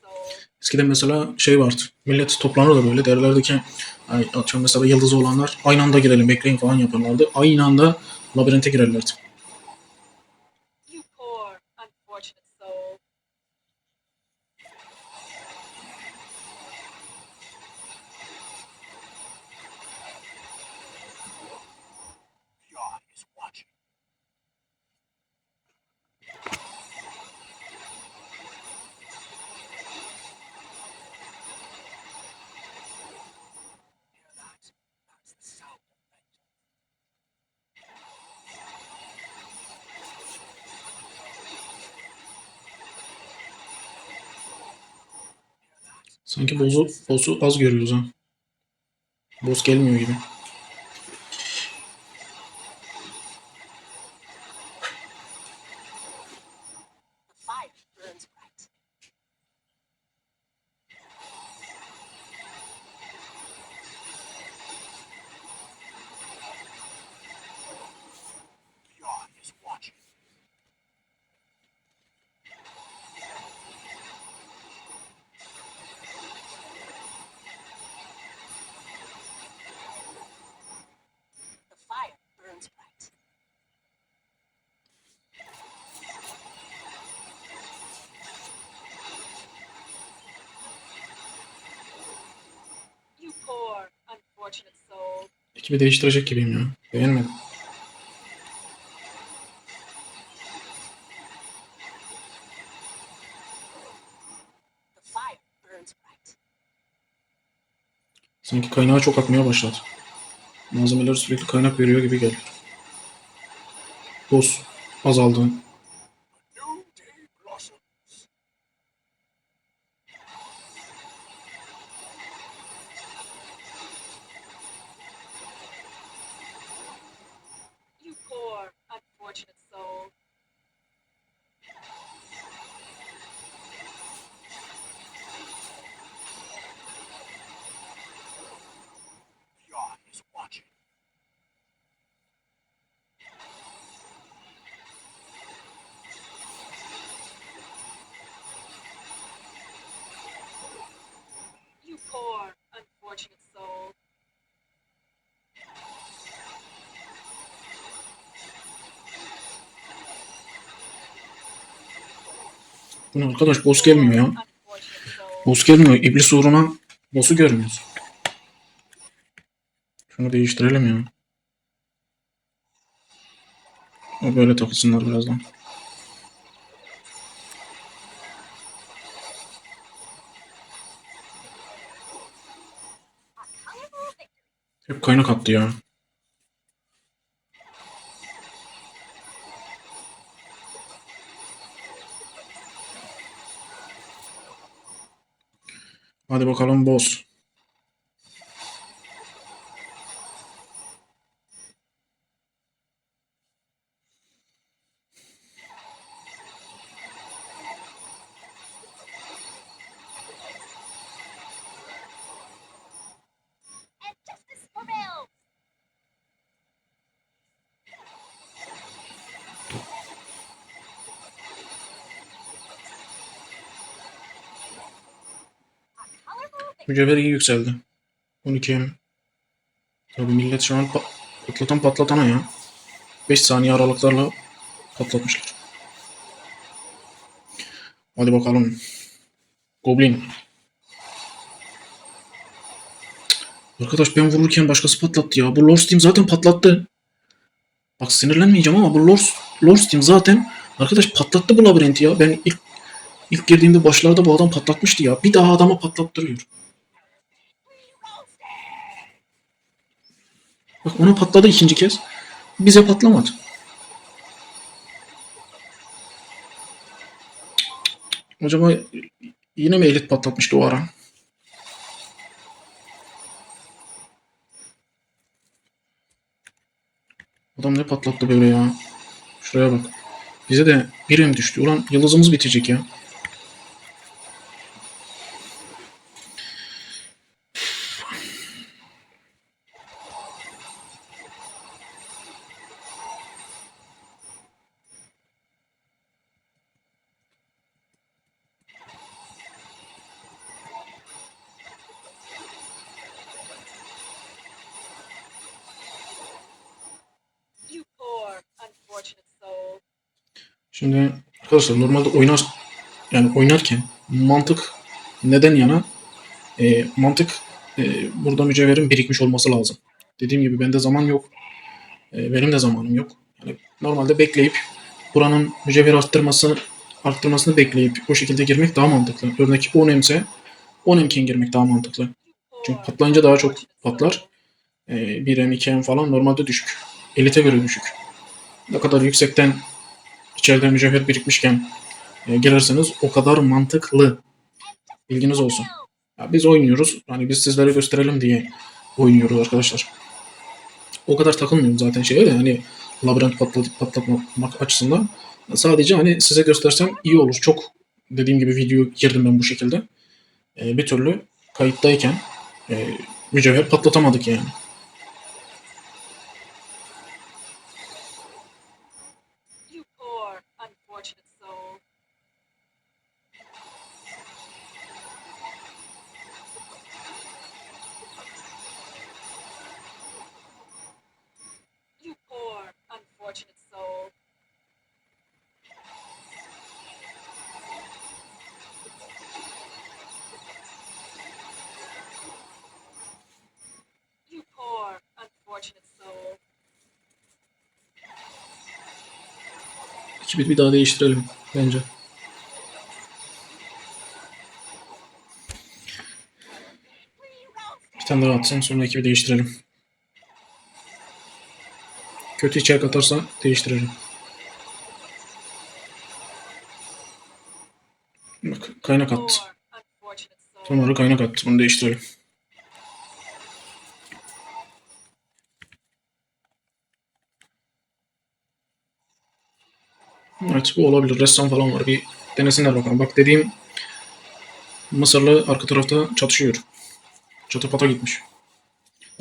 Eskiden mesela şey vardı. Millet toplanır da böyle derlerdi ki ay, atıyorum mesela yıldızı olanlar aynı anda girelim bekleyin falan yaparlardı. Aynı anda labirente girerlerdi. You poor, unfortunate soul. God is watching. Hear that? That's the sound of vengeance. Hear that? Sanki boss'u az görüyoruz ha. Boss gelmiyor gibi. The fire burns bright. God is watching. The fire burns bright. You poor, unfortunate soul. Ekibi değiştirecek gibiyim ya. Beğenmedim. The fire burns bright. Sanki kaynağı çok akmaya başladı. Malzemeler sürekli kaynak veriyor gibi geliyor. Boss azaldı. New day blossoms. You poor, unfortunate soul. God is watching. You poor, unfortunate soul. Bu ne arkadaş boss gelmiyor ya. Unfortunate soul. Boss gelmiyor. İblis uğruna boss'u görmüyoruz. Şunu değiştirelim ya. O böyle takılsınlar birazdan. A colorful victory. Hep kaynak attı ya. Hadi bakalım boss. And justice prevails. A colorful victory. Mücevher iyi yükseldi. 12'ye. Tabii millet şu an patlatan patlatana ya. 5 saniye aralıklarla patlatmışlar. Hadi bakalım. Goblin. Arkadaş ben vururken başkası patlattı ya. Bu Lord Steam zaten patlattı. Bak sinirlenmeyeceğim ama bu Lord Steam zaten arkadaş patlattı bu labirenti ya. Ben ilk girdiğimde başlarda bu adam patlatmıştı ya. Bir daha adama patlattırıyor. Bak ona patladı ikinci kez. Bize patlamadı. Acaba yine mi elit patlatmıştı o ara? Adam ne patlattı böyle ya? Şuraya bak. Bize de birim düştü. Ulan yıldızımız bitecek ya. Şimdi arkadaşlar normalde oynarken mantık neden yana? Mantık burada mücevherin birikmiş olması lazım. Dediğim gibi bende zaman yok. Benim de zamanım yok. Yani normalde bekleyip buranın mücevher arttırmasını bekleyip o şekilde girmek daha mantıklı. Örnek 10 emse 10 emken girmek daha mantıklı. Çünkü patlayınca daha çok patlar. 1M 2M falan normalde düşük. Elite göre düşük. Ne kadar yüksekten içeride mücevher birikmişken girerseniz o kadar mantıklı. Bilginiz olsun. Ya biz oynuyoruz. Hani biz sizlere gösterelim diye oynuyoruz arkadaşlar. O kadar takılmıyorum zaten şeye de hani labirent patlatmak açısından. Sadece hani size göstersem iyi olur. Çok dediğim gibi video girdim ben bu şekilde. Bir türlü kayıttayken mücevher patlatamadık yani. You poor, unfortunate soul. You poor, unfortunate soul. You poor, unfortunate soul. Bir daha değiştirelim bence. Bir tane daha atsın sonra ekibi değiştirelim. Kötü içerik atarsa değiştirelim. Bak kaynak attı. Poor, unfortunate soul. Sonra kaynak attı. Bunu değiştirelim. Evet bu olabilir. Ressam falan var. Bir denesinler bakalım. Bak dediğim Mısırlı arka tarafta çatışıyor. Çatapata gitmiş.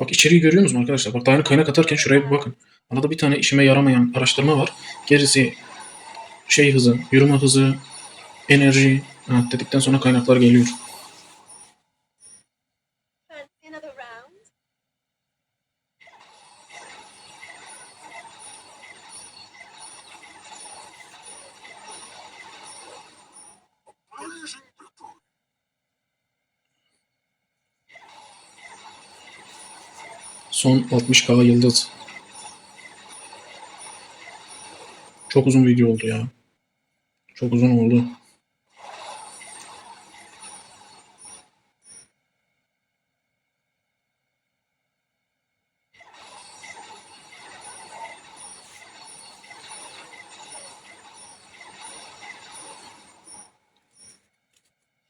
Bak içeriği görüyor musunuz arkadaşlar? Bak daha yeni kaynak atarken şuraya bir bakın. Arada bir tane işime yaramayan araştırma var. Gerisi şey hızı, yürüme hızı, enerji dedikten sonra kaynaklar geliyor. Fancy another round? Blazing victory. Son 60K yıldız. Çok uzun video oldu ya. Çok uzun oldu.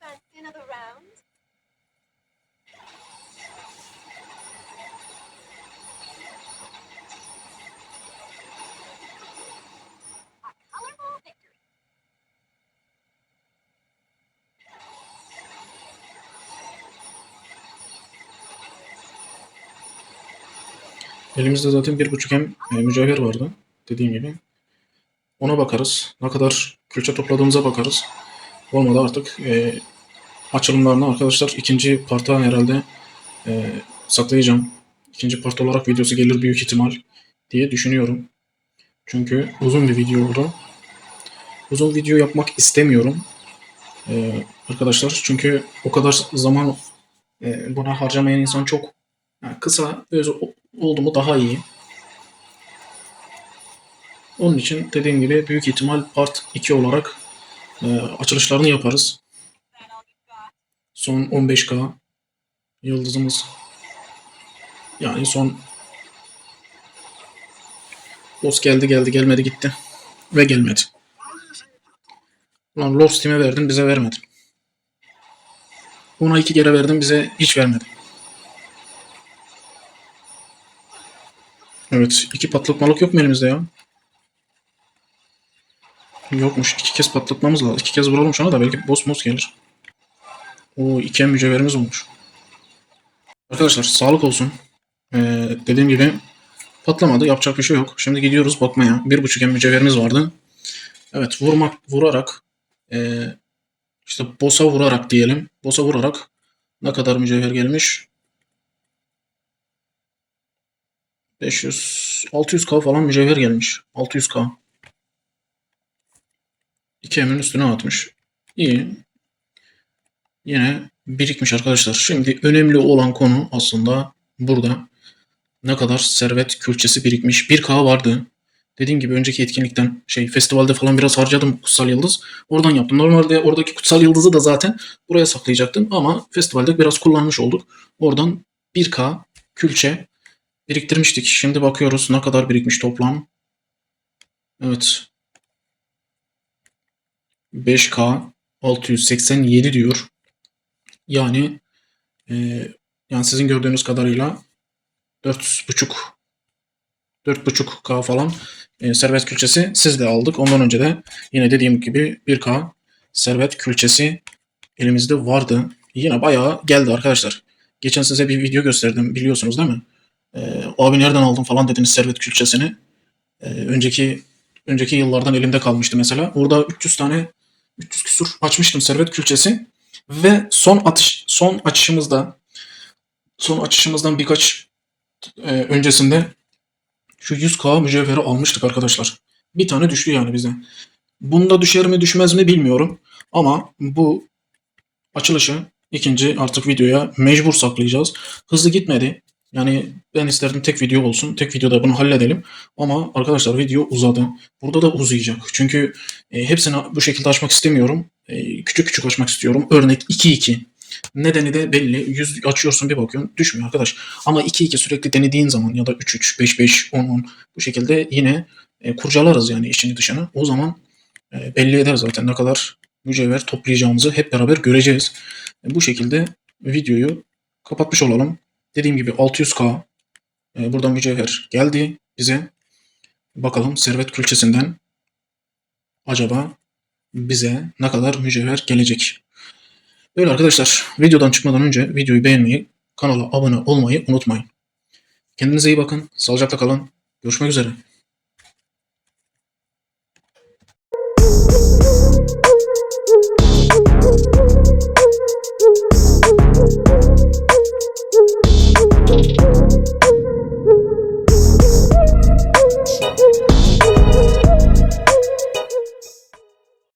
Fancy another round? A colorful victory. Elimizde zaten 1.5M mücevher vardı. Dediğim gibi. Ona bakarız. Ne kadar külçe topladığımıza bakarız. Olmadı artık açılımlarını arkadaşlar ikinci parta herhalde saklayacağım. İkinci part olarak videosu gelir büyük ihtimal diye düşünüyorum. Çünkü uzun bir video oldu. Uzun video yapmak istemiyorum arkadaşlar. Çünkü o kadar zaman buna harcamayan insan çok. Yani kısa öz oldu mu daha iyi. Onun için dediğim gibi büyük ihtimal part 2 olarak açılışlarını yaparız. That all you got? Son 15K yıldızımız. Yani son boss geldi gelmedi gitti. Ve gelmedi. Ulan Lost Team'e verdin bize vermedi. Ona 2 kere verdim bize hiç vermedi. Evet 2 patlatmalık yok mu elimizde ya? Yokmuş. 2 kez patlatmamız lazım. 2 kez vuralım şuna da belki boss gelir. O 2 mücevherimiz olmuş. Arkadaşlar sağlık olsun. Dediğim gibi patlamadı. Yapacak bir şey yok. Şimdi gidiyoruz bakmaya. 1.5M mücevherimiz vardı. Evet vurarak işte boss'a vurarak diyelim. Boss'a vurarak ne kadar mücevher gelmiş? 500 600K falan mücevher gelmiş. 600K. 2 emin üstüne atmış. İyi. Yine birikmiş arkadaşlar. Şimdi önemli olan konu aslında burada. Ne kadar servet külçesi birikmiş. 1K vardı. Dediğim gibi önceki etkinlikten festivalde falan biraz harcadım kutsal yıldız. Oradan yaptım. Normalde oradaki kutsal yıldızı da zaten buraya saklayacaktım ama festivalde biraz kullanmış olduk. Oradan 1K külçe biriktirmiştik. Şimdi bakıyoruz ne kadar birikmiş toplam. Evet. 5K 687 diyor. Yani e, yani sizin gördüğünüz kadarıyla 4,5K falan servet külçesi siz de aldık. Ondan önce de yine dediğim gibi 1K servet külçesi elimizde vardı. Yine bayağı geldi arkadaşlar. Geçen size bir video gösterdim biliyorsunuz değil mi? Abi nereden aldın falan dediniz servet külçesini. Önceki yıllardan elimde kalmıştı mesela. Orada 300 küsur açmıştım servet külçesi. Ve son açışımızdan birkaç öncesinde şu 100K mücevheri almıştık arkadaşlar. Bir tane düştü yani bize. Bunda düşer mi düşmez mi bilmiyorum. Ama bu açılışı ikinci artık videoya mecbur saklayacağız. Hızlı gitmedi. Yani ben isterdim tek video olsun. Tek videoda bunu halledelim. Ama arkadaşlar video uzadı. Burada da uzayacak. Çünkü hepsini bu şekilde açmak istemiyorum. Küçük küçük açmak istiyorum. Örnek 2-2. Nedeni de belli. 100 açıyorsun bir bakıyorsun düşmüyor arkadaş. Ama 2-2 sürekli denediğin zaman ya da 3-3, 5-5, 10-10 bu şekilde yine kurcalarız yani içini dışını. O zaman belli eder zaten ne kadar mücevher toplayacağımızı hep beraber göreceğiz. Bu şekilde videoyu kapatmış olalım. Dediğim gibi 600K buradan mücevher geldi bize. Bakalım servet külçesinden acaba bize ne kadar mücevher gelecek. Böyle arkadaşlar videodan çıkmadan önce videoyu beğenmeyi, kanala abone olmayı unutmayın. Kendinize iyi bakın. Sağlıcakla kalın. Görüşmek üzere. Thank you.